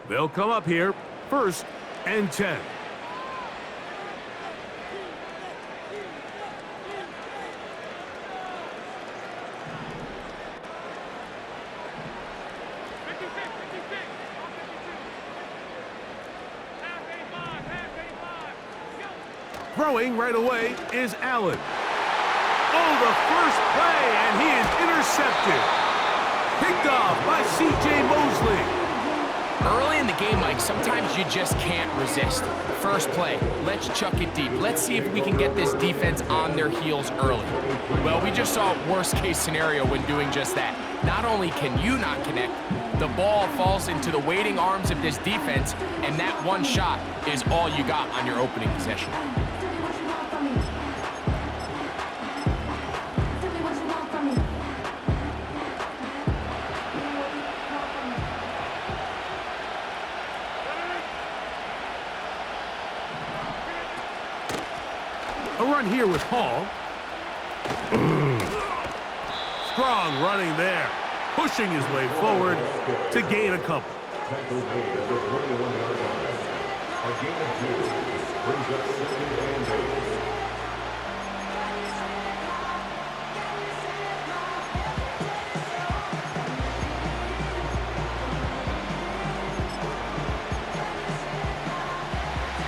They'll come up here, 1st and 10. Throwing right away is Allen. Oh, the first play, and he is intercepted. Picked off by C.J. Mosley. Early in the game, Mike, sometimes you just can't resist. First play, let's chuck it deep. Let's see if we can get this defense on their heels early. Well, we just saw worst case scenario when doing just that. Not only can you not connect, the ball falls into the waiting arms of this defense, and that one shot is all you got on your opening possession. A run here with Hall. Strong running there, pushing his way forward to gain a couple.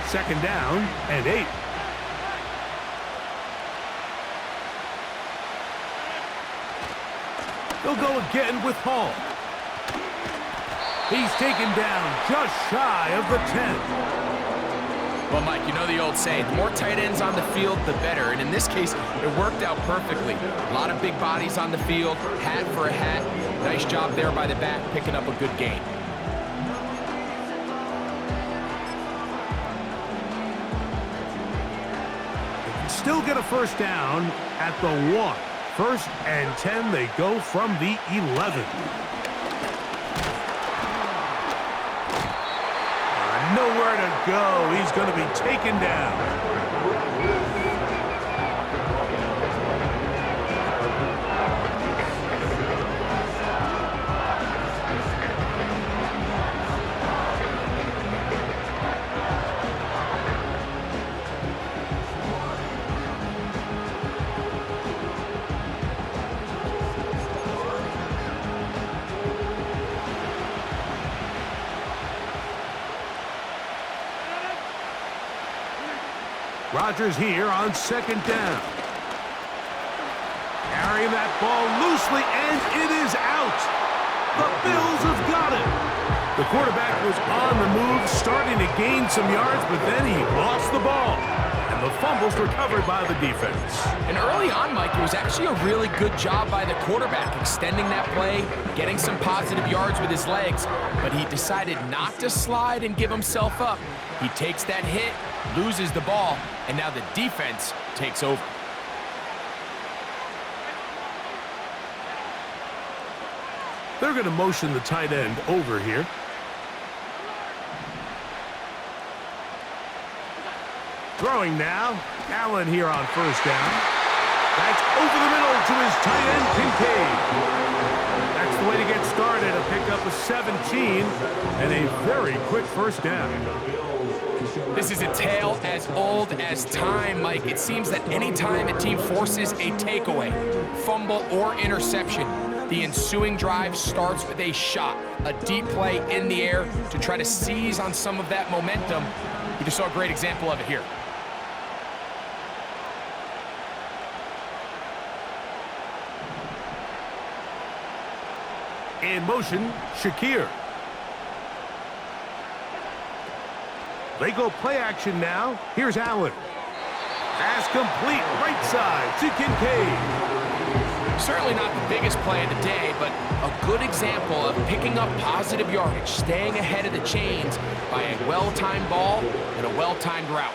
Second down and 8. They'll go again with Hall. He's taken down just shy of the 10. Well, Mike, you know the old saying, the more tight ends on the field, the better. And in this case, it worked out perfectly. A lot of big bodies on the field, hat for a hat. Nice job there by the back, picking up a good gain. They can still get a first down at the 1. 1st and 10, they go from the 11. Nowhere to go. He's going to be taken down. Rodgers here on 2nd down. Carrying that ball loosely, and it is out. The Bills have got it. The quarterback was on the move, starting to gain some yards, but then he lost the ball. And the fumble's recovered by the defense. And early on, Mike, it was actually a really good job by the quarterback, extending that play, getting some positive yards with his legs, but he decided not to slide and give himself up. He takes that hit, loses the ball, and now the defense takes over. They're going to motion the tight end over here. Throwing now. Allen here on 1st down. That's over the middle to his tight end, Kincaid. That's the way to get started. A pickup of 17 and a very quick first down. This is a tale as old as time, Mike. It seems that any time a team forces a takeaway, fumble, or interception, the ensuing drive starts with a shot, a deep play in the air to try to seize on some of that momentum. We just saw a great example of it here. In motion, Shakir. They go play action now. Here's Allen. Pass complete, right side to Kincaid. Certainly not the biggest play of the day, but a good example of picking up positive yardage, staying ahead of the chains by a well-timed ball and a well-timed route.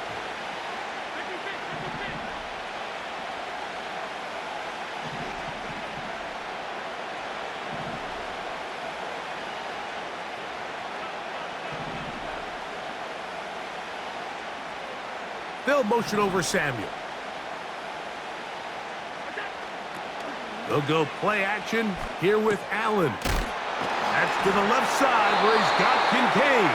They'll motion over Samuel. They'll go play action here with Allen. That's to the left side where he's got Kincaid.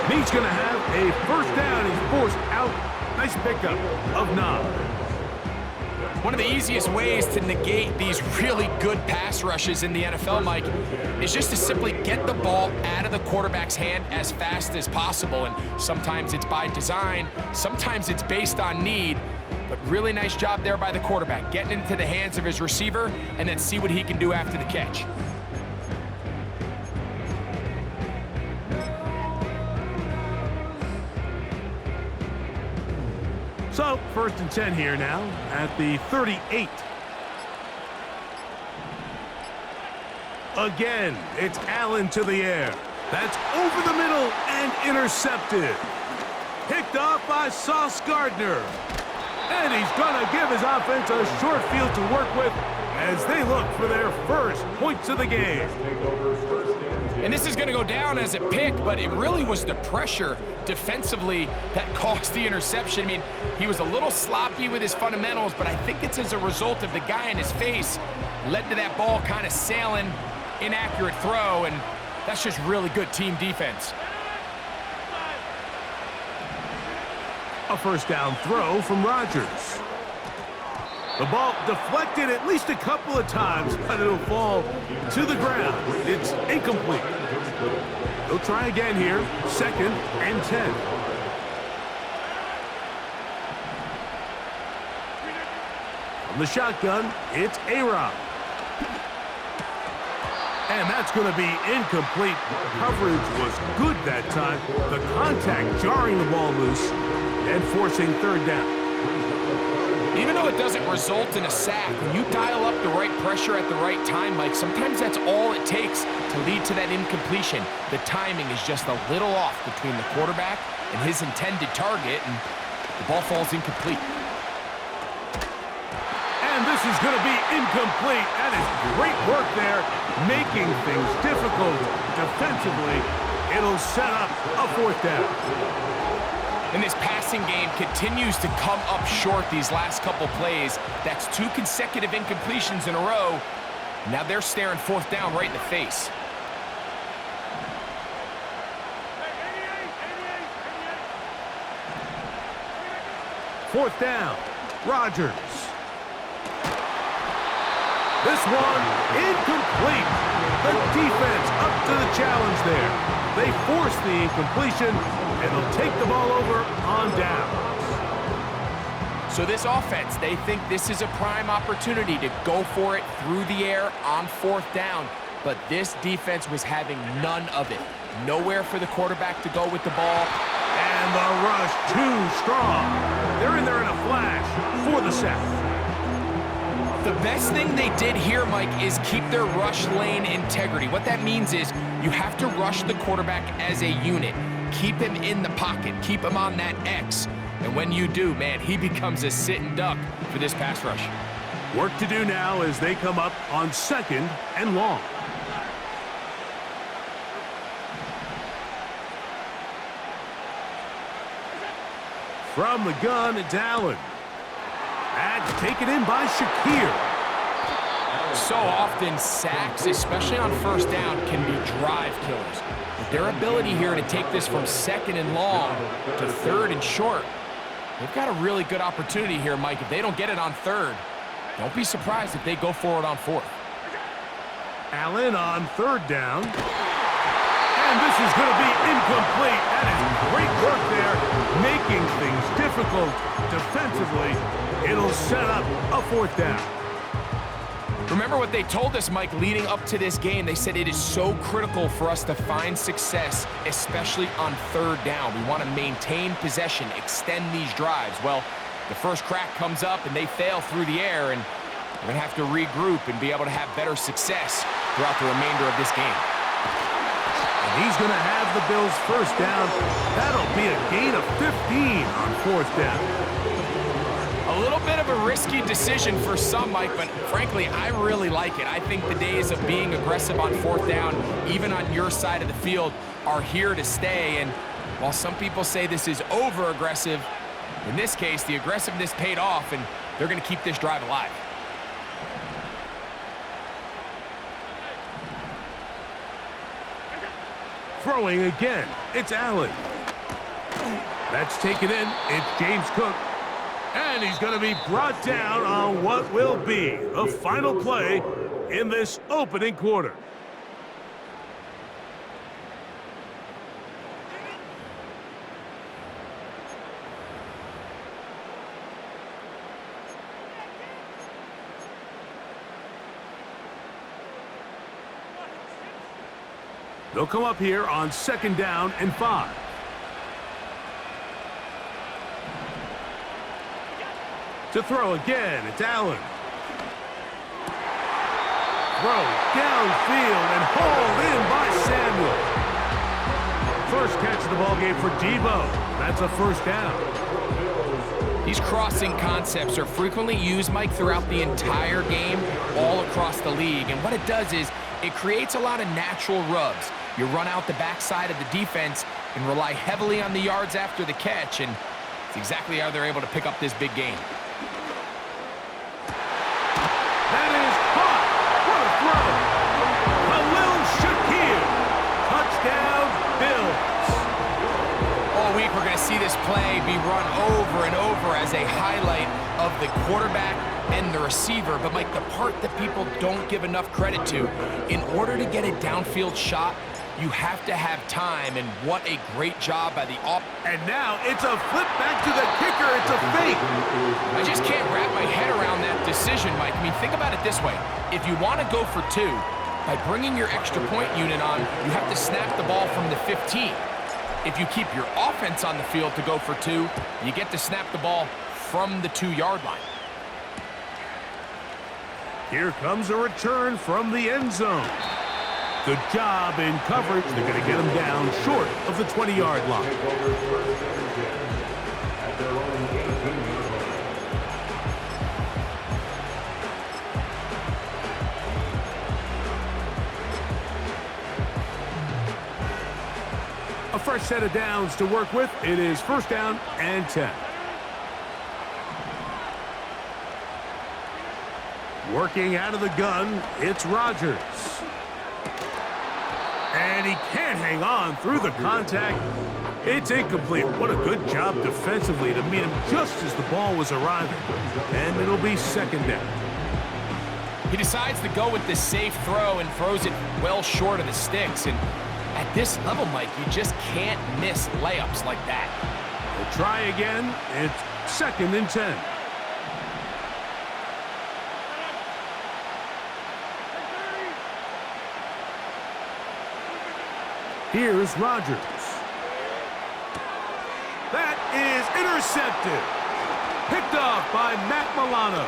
And he's going to have a first down. He's forced out. Nice pickup of 9. One of the easiest ways to negate these really good pass rushes in the NFL, Mike, is just to simply get the ball out of the quarterback's hand as fast as possible. And sometimes it's by design, sometimes it's based on need. But really nice job there by the quarterback, getting into the hands of his receiver and then see what he can do after the catch. So, 1st and 10 here now at the 38. Again, it's Allen to the air. That's over the middle and intercepted. Picked off by Sauce Gardner. And he's going to give his offense a short field to work with as they look for their first points of the game. And this is going to go down as a pick, but it really was the pressure defensively that caused the interception. I mean, he was a little sloppy with his fundamentals, but I think it's as a result of the guy in his face led to that ball kind of sailing, inaccurate throw, and that's just really good team defense. A first down throw from Rodgers. The ball deflected at least a couple of times, but it'll fall to the ground. It's incomplete. They'll try again here, 2nd and 10. From the shotgun, it's A-Rob. And that's going to be incomplete. Coverage was good that time. The contact jarring the ball loose and forcing 3rd down. Even though it doesn't result in a sack, when you dial up the right pressure at the right time, Mike, sometimes that's all it takes to lead to that incompletion. The timing is just a little off between the quarterback and his intended target, and the ball falls incomplete. And this is going to be incomplete. That is great work there, making things difficult defensively. It'll set up a 4th down. And this passing game continues to come up short these last couple plays. That's 2 consecutive incompletions in a row. Now they're staring 4th down right in the face. Fourth down, Rodgers. This one incomplete. The defense up to the challenge there. They force the incompletion, and they'll take the ball over on downs. So this offense, they think this is a prime opportunity to go for it through the air on 4th down. But this defense was having none of it. Nowhere for the quarterback to go with the ball. And the rush too strong. They're in there in a flash for the sack. The best thing they did here, Mike, is keep their rush lane integrity. What that means is you have to rush the quarterback as a unit. Keep him in the pocket. Keep him on that X. And when you do, man, he becomes a sitting duck for this pass rush. Work to do now as they come up on 2nd and long. From the gun, it's Allen. That's taken in by Shakir. So often, sacks, especially on 1st down, can be drive killers. But their ability here to take this from 2nd and long to 3rd and short, they've got a really good opportunity here, Mike. If they don't get it on 3rd, don't be surprised if they go for it on 4th. Allen on 3rd down. And this is going to be incomplete. That is great work there, making things difficult defensively. It'll set up a 4th down. Remember what they told us, Mike, leading up to this game. They said it is so critical for us to find success, especially on 3rd down. We want to maintain possession, extend these drives. Well, the first crack comes up and they fail through the air, and we're going to have to regroup and be able to have better success throughout the remainder of this game. And he's going to have the Bills' first down. That'll be a gain of 15 on 4th down. A little bit of a risky decision for some, Mike, but frankly, I really like it. I think the days of being aggressive on 4th down, even on your side of the field, are here to stay. And while some people say this is over-aggressive, in this case, the aggressiveness paid off, and they're going to keep this drive alive. Throwing again, it's Allen. That's taken in, it's James Cook. And he's going to be brought down on what will be the final play in this opening quarter. They'll come up here on 2nd down and 5. To throw again, it's Allen. Throw downfield and hauled in by Samuel. First catch of the ballgame for Debo. That's a 1st down. These crossing concepts are frequently used, Mike, throughout the entire game, all across the league. And what it does is it creates a lot of natural rubs. You run out the backside of the defense and rely heavily on the yards after the catch, and it's exactly how they're able to pick up this big game. That is caught. What a throw. Khalil Shakir. Touchdown, Bills. All week we're going to see this play be run over and over as a highlight of the quarterback and the receiver. But, Mike, the part that people don't give enough credit to, in order to get a downfield shot, you have to have time, and what a great job by the And now it's a flip back to the kicker. It's a fake. I just can't wrap my head around that decision, Mike. I mean, think about it this way. If you want to go for 2, by bringing your extra point unit on, you have to snap the ball from the 15. If you keep your offense on the field to go for 2, you get to snap the ball from the 2-yard line. Here comes a return from the end zone. Good job in coverage. They're going to get him down short of the 20-yard line. A fresh set of downs to work with. It is 1st down and 10. Working out of the gun, it's Rodgers. And he can't hang on through the contact. It's incomplete. What a good job defensively to meet him just as the ball was arriving. And it'll be 2nd down. He decides to go with the safe throw and throws it well short of the sticks. And at this level, Mike, you just can't miss layups like that. We'll try again. It's 2nd and 10. Here's Rodgers. That is intercepted. Picked off by Matt Milano.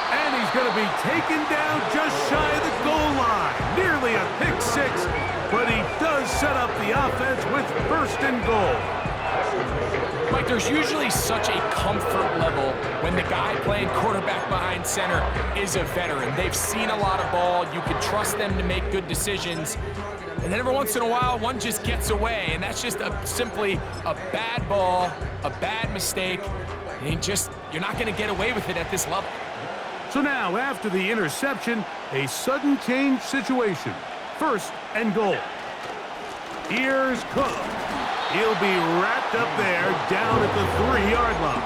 And he's going to be taken down just shy of the goal line. Nearly a pick 6, but he does set up the offense with 1st and goal. Mike, there's usually such a comfort level when the guy playing quarterback behind center is a veteran. They've seen a lot of ball. You can trust them to make good decisions. And then every once in a while, one just gets away, and that's just simply a bad ball, a bad mistake. And you're not going to get away with it at this level. So now, after the interception, a sudden change situation. 1st and goal. Here's Cook. He'll be wrapped up there down at the 3-yard line.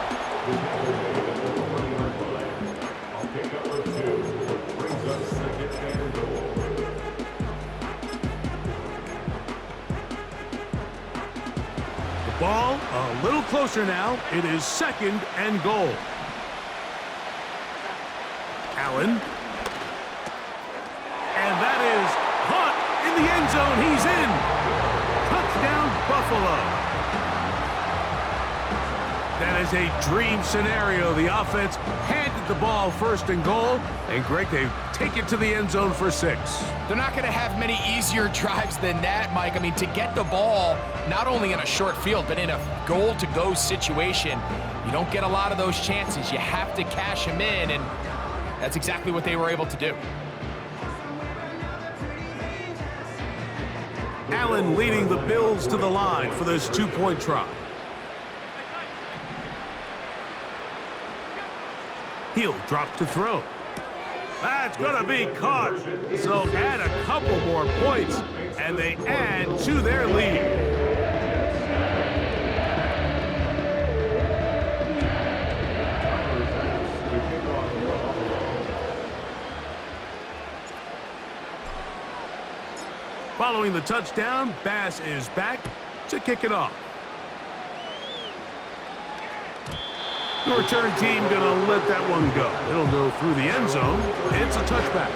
Ball a little closer now. It is 2nd and goal. Allen. And that is caught in the end zone. He's in. Touchdown, Buffalo. That is a dream scenario. The offense handed the ball 1st and goal. And, Greg, they take it to the end zone for 6. They're not going to have many easier drives than that, Mike. I mean, to get the ball not only in a short field, but in a goal-to-go situation, you don't get a lot of those chances. You have to cash them in, and that's exactly what they were able to do. Allen leading the Bills to the line for this 2-point try. He'll drop to throw. That's going to be caught. So add a couple more points, and they add to their lead. Following the touchdown, Bass is back to kick it off. The return team going to let that one go. It'll go through the end zone. It's a touchback.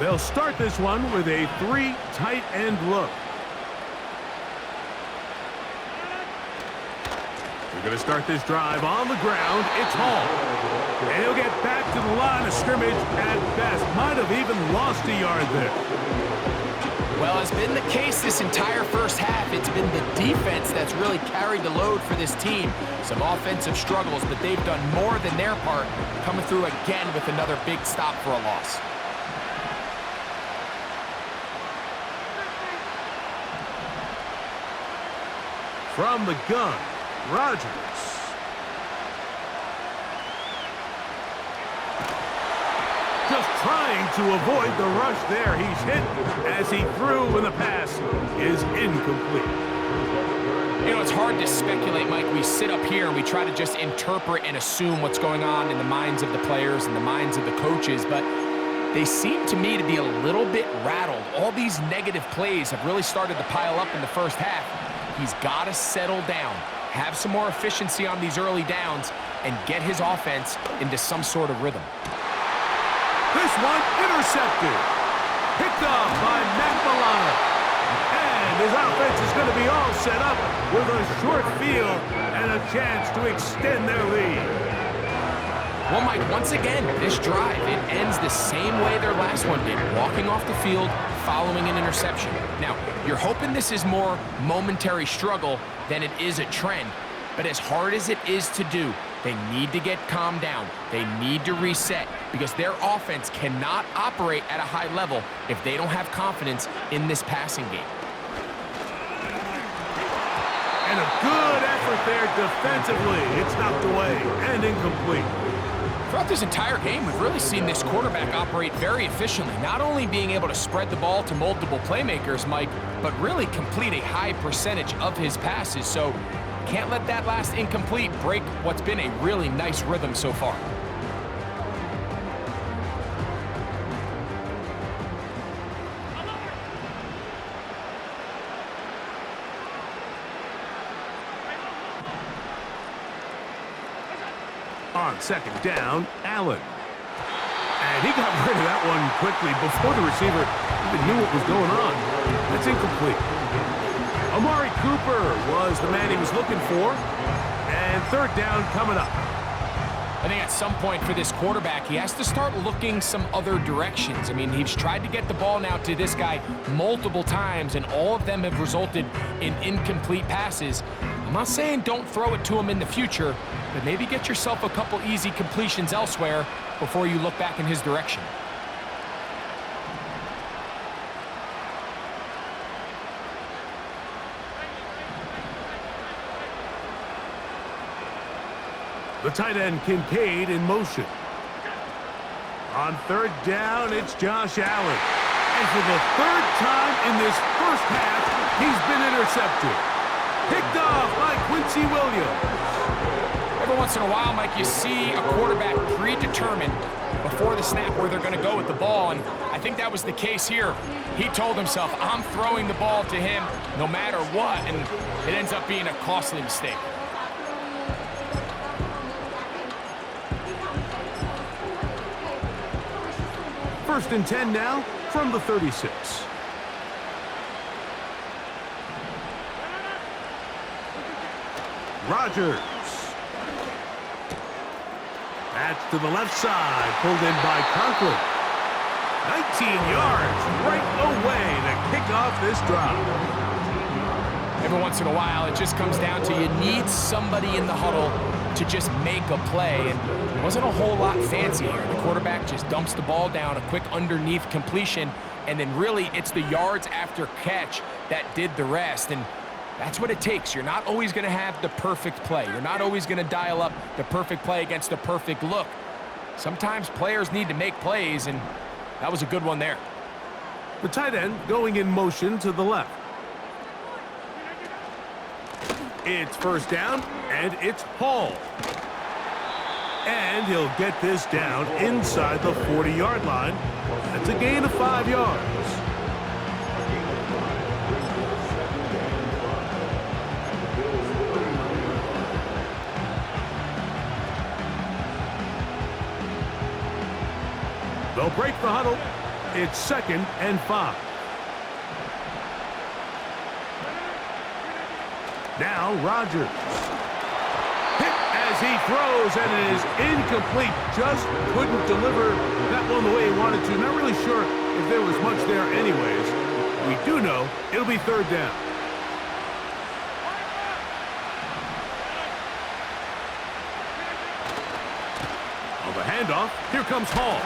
They'll start this one with a 3 tight end look. They're going to start this drive on the ground. It's Hall. And he'll get back to the line of scrimmage at best. Might have even lost a yard there. Well, it's been the case this entire first half. It's been the defense that's really carried the load for this team. Some offensive struggles, but they've done more than their part, coming through again with another big stop for a loss. From the gun, Rodgers. Just trying to avoid the rush there. He's hit as he threw, and the pass is incomplete. You know, it's hard to speculate, Mike. We sit up here and we try to just interpret and assume what's going on in the minds of the players and the minds of the coaches, but they seem to me to be a little bit rattled. All these negative plays have really started to pile up in the first half. He's got to settle down, have some more efficiency on these early downs, and get his offense into some sort of rhythm. This one intercepted. Picked off by Matt Milano. And his offense is going to be all set up with a short field and a chance to extend their lead. Well, Mike, once again, this drive, it ends the same way their last one did, walking off the field following an interception. Now, you're hoping this is more momentary struggle than it is a trend, but as hard as it is to do, they need to get calmed down. They need to reset because their offense cannot operate at a high level if they don't have confidence in this passing game. And a good effort there defensively. It's knocked away and incomplete. Throughout this entire game, we've really seen this quarterback operate very efficiently, not only being able to spread the ball to multiple playmakers, Mike, but really complete a high percentage of his passes. So can't let that last incomplete break what's been a really nice rhythm so far. On second down, Allen. And he got rid of that one quickly before the receiver even knew what was going on. That's incomplete. Amari Cooper was the man he was looking for. And third down coming up. I think at some point for this quarterback, he has to start looking some other directions. I mean, he's tried to get the ball now to this guy multiple times, and all of them have resulted in incomplete passes. I'm not saying don't throw it to him in the future, but maybe get yourself a couple easy completions elsewhere before you look back in his direction. The tight end Kincaid in motion. On third down, it's Josh Allen. And for the third time in this first half, he's been intercepted. Picked off by Quincy Williams. Every once in a while, Mike, you see a quarterback predetermined before the snap where they're going to go with the ball, and I think that was the case here. He told himself, I'm throwing the ball to him no matter what, and it ends up being a costly mistake. First and 10 now from the 36. Rodgers. That's to the left side, pulled in by Conklin. 19 yards right away to kick off this drive. Every once in a while, it just comes down to you need somebody in the huddle to just make a play, and it wasn't a whole lot fancy here. The quarterback just dumps the ball down, a quick underneath completion, and then really it's the yards after catch that did the rest. And that's what it takes. You're not always going to have the perfect play. You're not always going to dial up the perfect play against the perfect look. Sometimes players need to make plays, and that was a good one there. The tight end going in motion to the left. It's first down, and it's Hall. And he'll get this down inside the 40-yard line. That's a gain of 5 yards. They'll break the huddle. It's 2nd and 5. Now Rodgers. Hit as he throws, and it is incomplete. Just couldn't deliver that one the way he wanted to. Not really sure if there was much there anyways. We do know it'll be 3rd down. On the handoff, here comes Hall.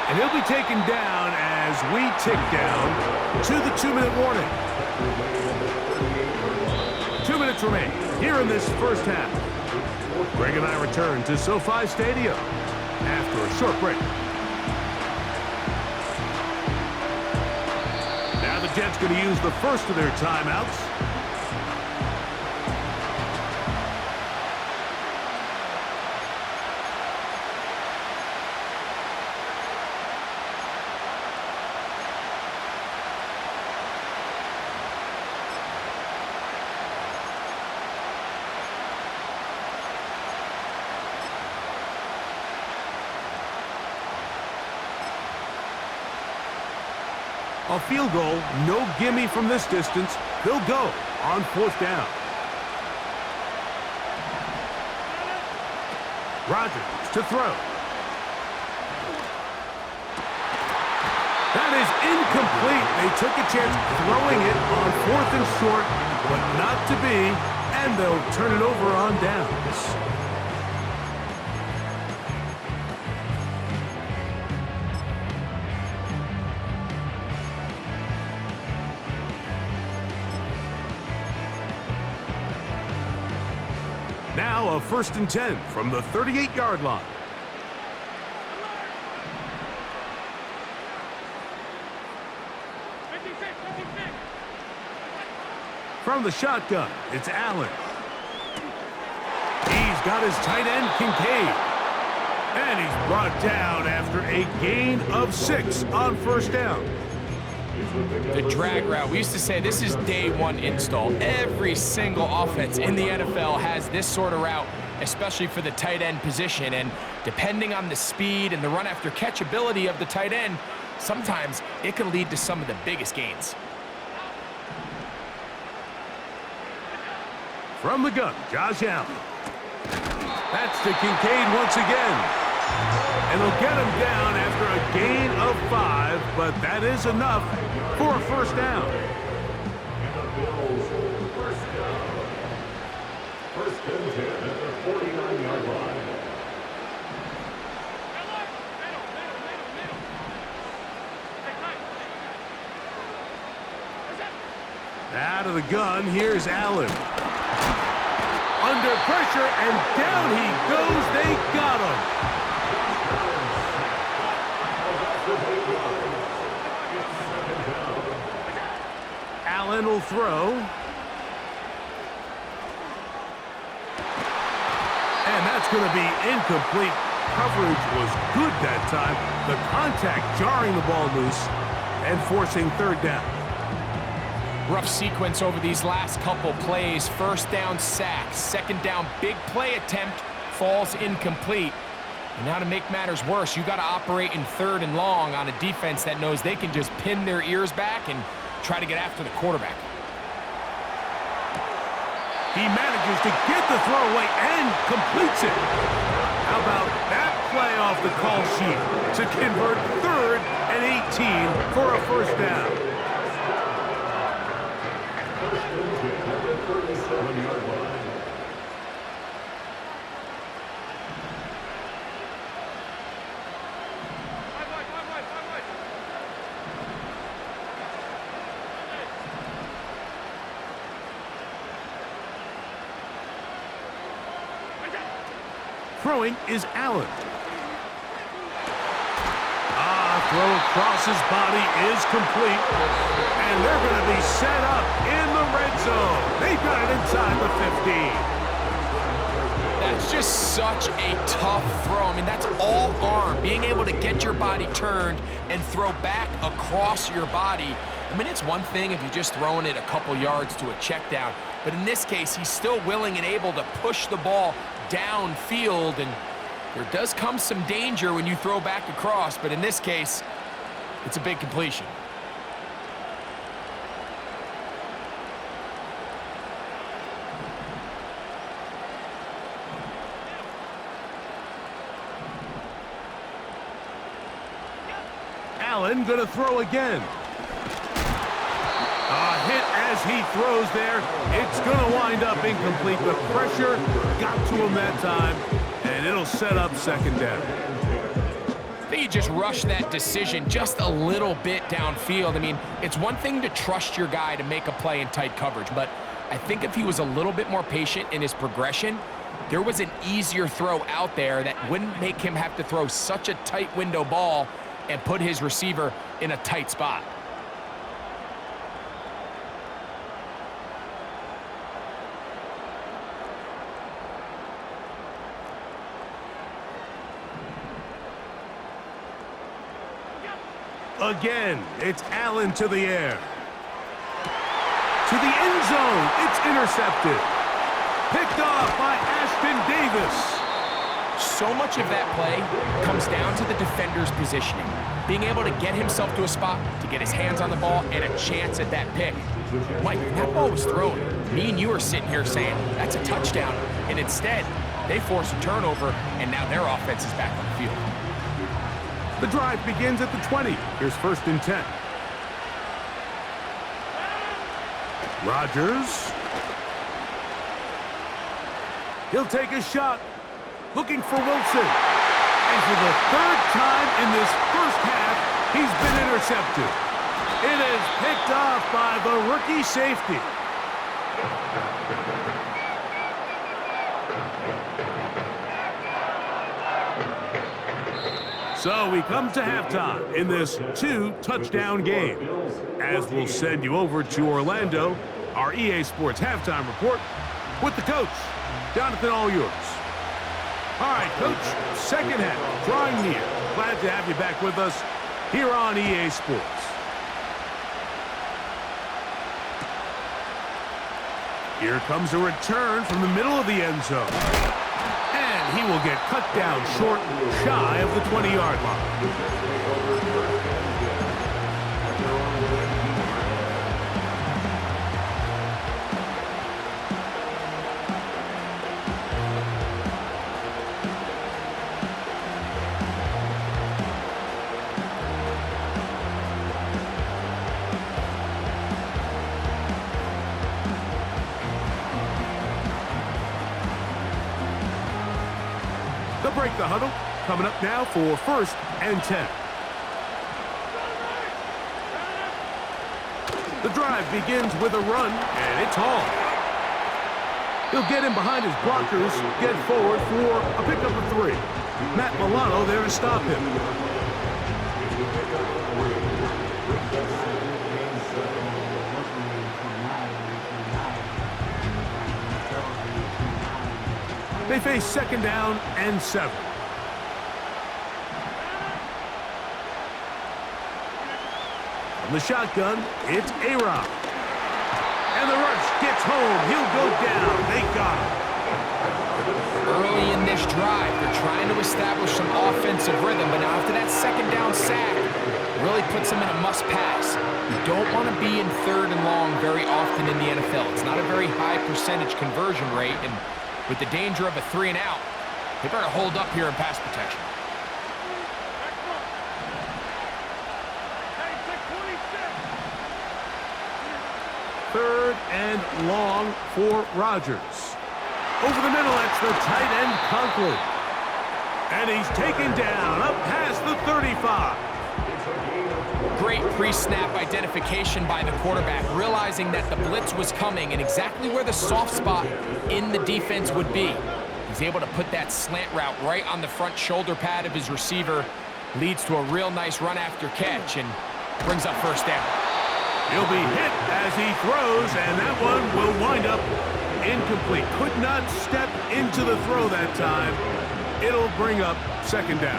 And he'll be taken down as we tick down to the 2-minute warning. 2 minutes remain here in this first half. Greg and I return to SoFi Stadium after a short break. Now the Jets going to use the first of their timeouts. A field goal, no gimme from this distance. They'll go on 4th down. Rodgers to throw. That is incomplete. They took a chance throwing it on 4th and short, but not to be, and they'll turn it over on downs. Now a 1st and 10 from the 38-yard line. From the shotgun, it's Allen. He's got his tight end, Kincaid. And he's brought down after a gain of 6 on 1st down. The drag route. We used to say this is day one install. Every single offense in the NFL has this sort of route, especially for the tight end position. And depending on the speed and the run after catch ability of the tight end, sometimes it can lead to some of the biggest gains. From the gun, Josh Allen. That's to Kincaid once again. And they'll get him down after a gain of 5, but that is enough for a 1st down. First and 10 at the 49-yard line. Out of the gun, here's Allen. Under pressure, and down he goes. They got him. Allen will throw. And that's going to be incomplete. Coverage was good that time. The contact jarring the ball loose and forcing 3rd down. Rough sequence over these last couple plays. 1st down sack, 2nd down big play attempt, falls incomplete. And now to make matters worse, you got to operate in 3rd and long on a defense that knows they can just pin their ears back and try to get after the quarterback. He manages to get the throw away and completes it. How about that play off the call sheet to convert 3rd and 18 for a 1st down. Throwing is Allen. Throw across his body is complete. And they're going to be set up in the red zone. They've got it inside the 15. That's just such a tough throw. I mean, that's all arm. Being able to get your body turned and throw back across your body. I mean, it's one thing if you're just throwing it a couple yards to a check down. But in this case, he's still willing and able to push the ball downfield. And there does come some danger when you throw back across. But in this case, it's a big completion. Allen going to throw again. A hit as he throws there. It's going to wind up incomplete. The pressure got to him that time, and it'll set up second down. I think he just rushed that decision just a little bit downfield. I mean, it's one thing to trust your guy to make a play in tight coverage, but I think if he was a little bit more patient in his progression, there was an easier throw out there that wouldn't make him have to throw such a tight window ball and put his receiver in a tight spot. Again, it's Allen to the air. To the end zone, it's intercepted. Picked off by Ashton Davis. So much of that play comes down to the defender's positioning. Being able to get himself to a spot, to get his hands on the ball, and a chance at that pick. Mike, when that ball was thrown, me and you are sitting here saying, that's a touchdown. And instead, they force a turnover, and now their offense is back on the field. The drive begins at the 20. Here's 1st and 10. Rodgers. He'll take a shot. Looking for Wilson. And for the 3rd time in this first half, he's been intercepted. It is picked off by the rookie safety. So we come to halftime in this 2-touchdown game. As we'll send you over to Orlando, our EA Sports halftime report with the coach. Jonathan, all yours. All right, Coach, second half, drawing near. Glad to have you back with us here on EA Sports. Here comes a return from the middle of the end zone. And he will get cut down short, shy of the 20-yard line. They'll break the huddle. Coming up now for 1st and 10. The drive begins with a run, and it's Hall. He'll get in behind his blockers, get forward for a pickup of 3. Matt Milano there to stop him. They face 2nd down and 7. From the shotgun, it's A-Rob. And the rush gets home. He'll go down. They got him. Early in this drive, they're trying to establish some offensive rhythm, but now after that 2nd down sack, really puts them in a must-pass. You don't want to be in 3rd and long very often in the NFL. It's not a very high percentage conversion rate, and with the danger of a 3 and out, they better hold up here in pass protection. Third and long for Rodgers. Over the middle, that's the tight end, Conklin. And he's taken down up past the 35. Great pre-snap identification by the quarterback, realizing that the blitz was coming and exactly where the soft spot in the defense would be. He He's able to put that slant route right on the front shoulder pad of his receiver. Leads to a real nice run after catch and brings up first down. He'll be hit as he throws, and that one will wind up incomplete. Could not step into the throw that time. It'll bring up second down.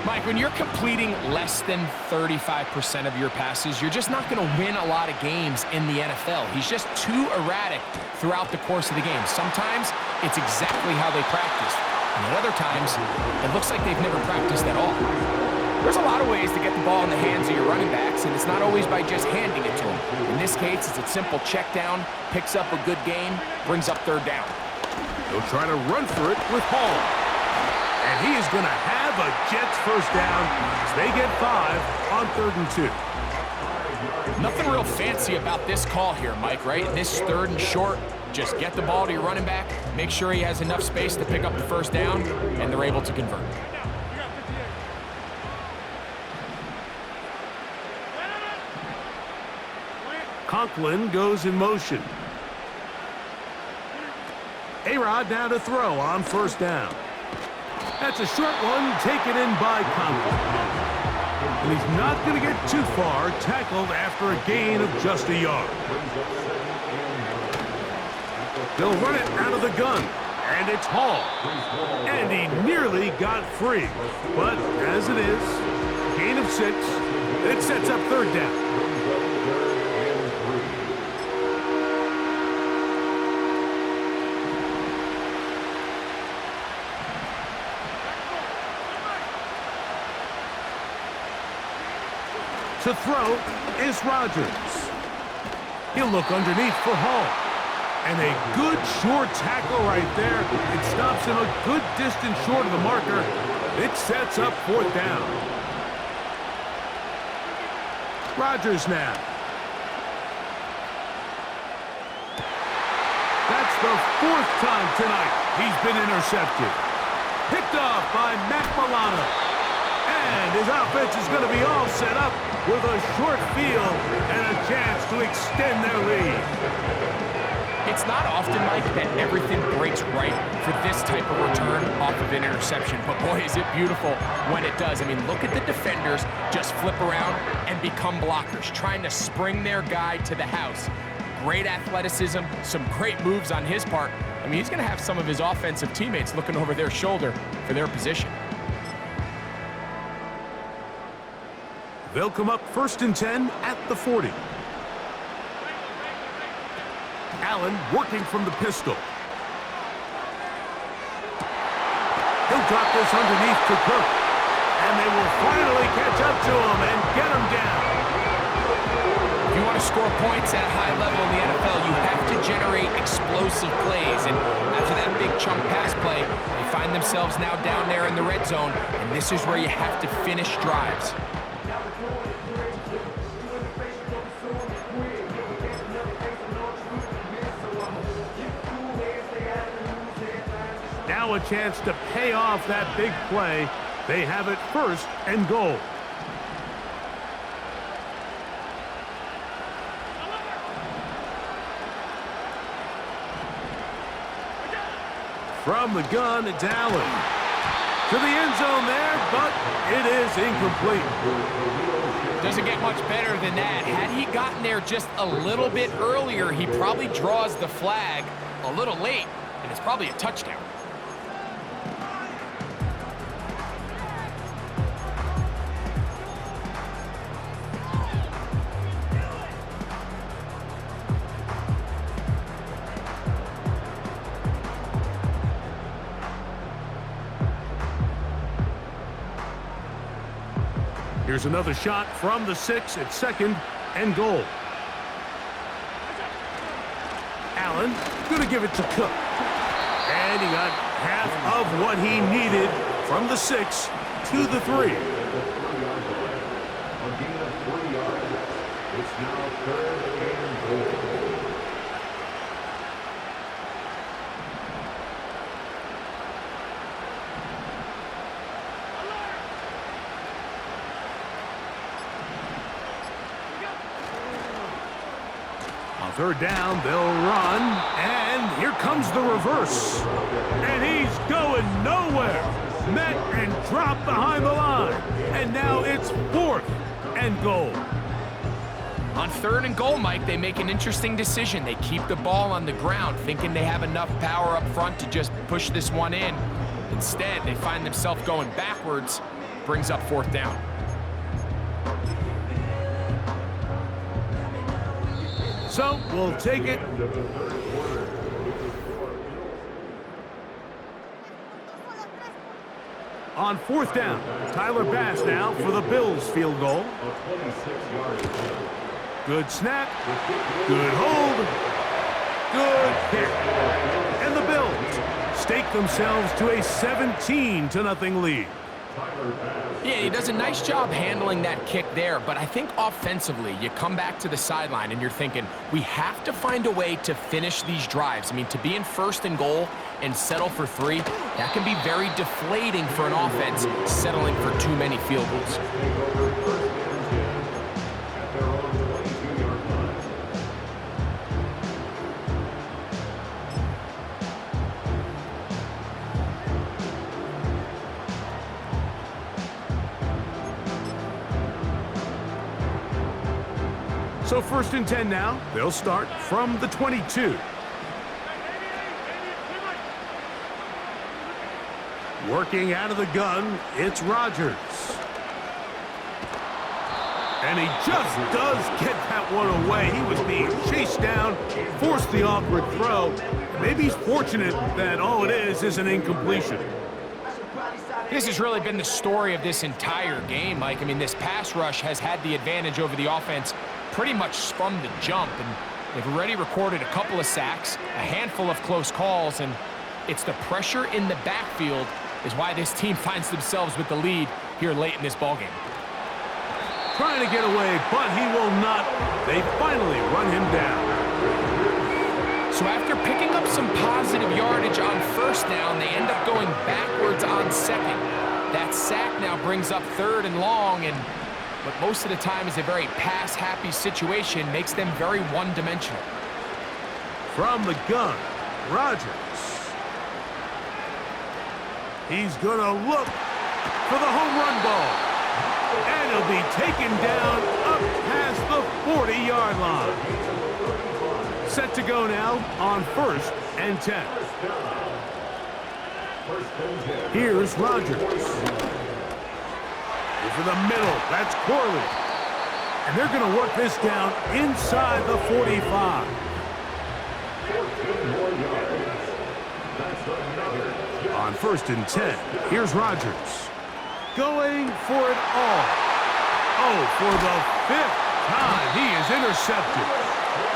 Mike, when you're completing less than 35% of your passes, you're just not going to win a lot of games in the NFL. He's just too erratic throughout the course of the game. Sometimes it's exactly how they practice. And at other times, it looks like they've never practiced at all. There's a lot of ways to get the ball in the hands of your running backs, and it's not always by just handing it to them. In this case, it's a simple check down, picks up a good gain, brings up third down. He'll try to run for it with Hall. And he is going to have a Jets first down as they get 5 on 3rd and 2. Nothing real fancy about this call here, Mike, right? This 3rd and short, just get the ball to your running back, make sure he has enough space to pick up the first down, and they're able to convert. Conklin goes in motion. A-Rod now to throw on first down. That's a short one taken in by Conklin. And he's not going to get too far, tackled after a gain of just a yard. They'll run it out of the gun, and it's Hall. And he nearly got free. But as it is, gain of 6, it sets up third down. To throw is Rodgers. He'll look underneath for Hall. And a good short tackle right there. It stops him a good distance short of the marker. It sets up fourth down. Rodgers now. That's the 4th time tonight he's been intercepted. Picked off by Matt Milano. And his offense is going to be all set up with a short field and a chance to extend their lead. It's not often, Mike, that everything breaks right for this type of return off of an interception. But boy, is it beautiful when it does. I mean, look at the defenders just flip around and become blockers, trying to spring their guy to the house. Great athleticism, some great moves on his part. I mean, he's going to have some of his offensive teammates looking over their shoulder for their position. They'll come up 1st and 10 at the 40. Allen working from the pistol. He'll drop this underneath to Cook. And they will finally catch up to him and get him down. If you want to score points at a high level in the NFL, you have to generate explosive plays. And after that big chunk pass play, they find themselves now down there in the red zone. And this is where you have to finish drives. Now a chance to pay off that big play. They have it 1st and goal. From the gun, it's Allen. To the end zone there, but it is incomplete. Doesn't get much better than that. Had he gotten there just a little bit earlier, he probably draws the flag a little late, and it's probably a touchdown. Here's another shot from the 6 at 2nd and goal. Allen going to give it to Cook. And he got half of what he needed from the 6 to the 3. It's now 3rd and goal. third down, they'll run, and here comes the reverse. And he's going nowhere. Met and dropped behind the line. And now it's 4th and goal. On 3rd and goal, Mike, they make an interesting decision. They keep the ball on the ground, thinking they have enough power up front to just push this one in. Instead, they find themselves going backwards. Brings up 4th down. So we'll take it. On 4th down, Tyler Bass now for the Bills field goal. Good snap, good hold, good kick. And the Bills stake themselves to a 17-0 lead. Yeah, he does a nice job handling that kick there, but I think offensively, you come back to the sideline and you're thinking, we have to find a way to finish these drives. I mean, to be in 1st and goal and settle for 3, that can be very deflating for an offense settling for too many field goals. So 1st and 10 now. They'll start from the 22. Working out of the gun, it's Rodgers. And he just does get that one away. He was being chased down, forced the awkward throw. Maybe he's fortunate that all it is an incompletion. This has really been the story of this entire game, Mike. I mean, this pass rush has had the advantage over the offense pretty much from the jump, and they've already recorded a couple of sacks, a handful of close calls, and it's the pressure in the backfield is why this team finds themselves with the lead here late in this ballgame. Trying to get away, but he will not. They finally run him down. So after picking up some positive yardage on 1st down, they end up going backwards on 2nd. That sack now brings up 3rd and long, and what most of the time is a very pass-happy situation makes them very one-dimensional. From the gun, Rodgers. He's going to look for the home run ball. And he'll be taken down up past the 40-yard line. Set to go now on 1st and 10. Here's Rodgers. Over the middle, that's Corley. And they're going to work this down inside the 45. On 1st and 10, here's Rodgers. Going for it all. Oh, for the 5th time, he is intercepted.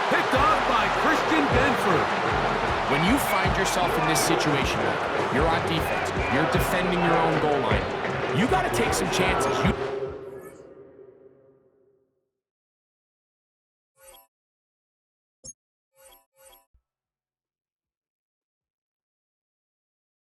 Picked off by Christian Benford. When you find yourself in this situation, you're on defense, you're defending your own goal line, you got to take some chances.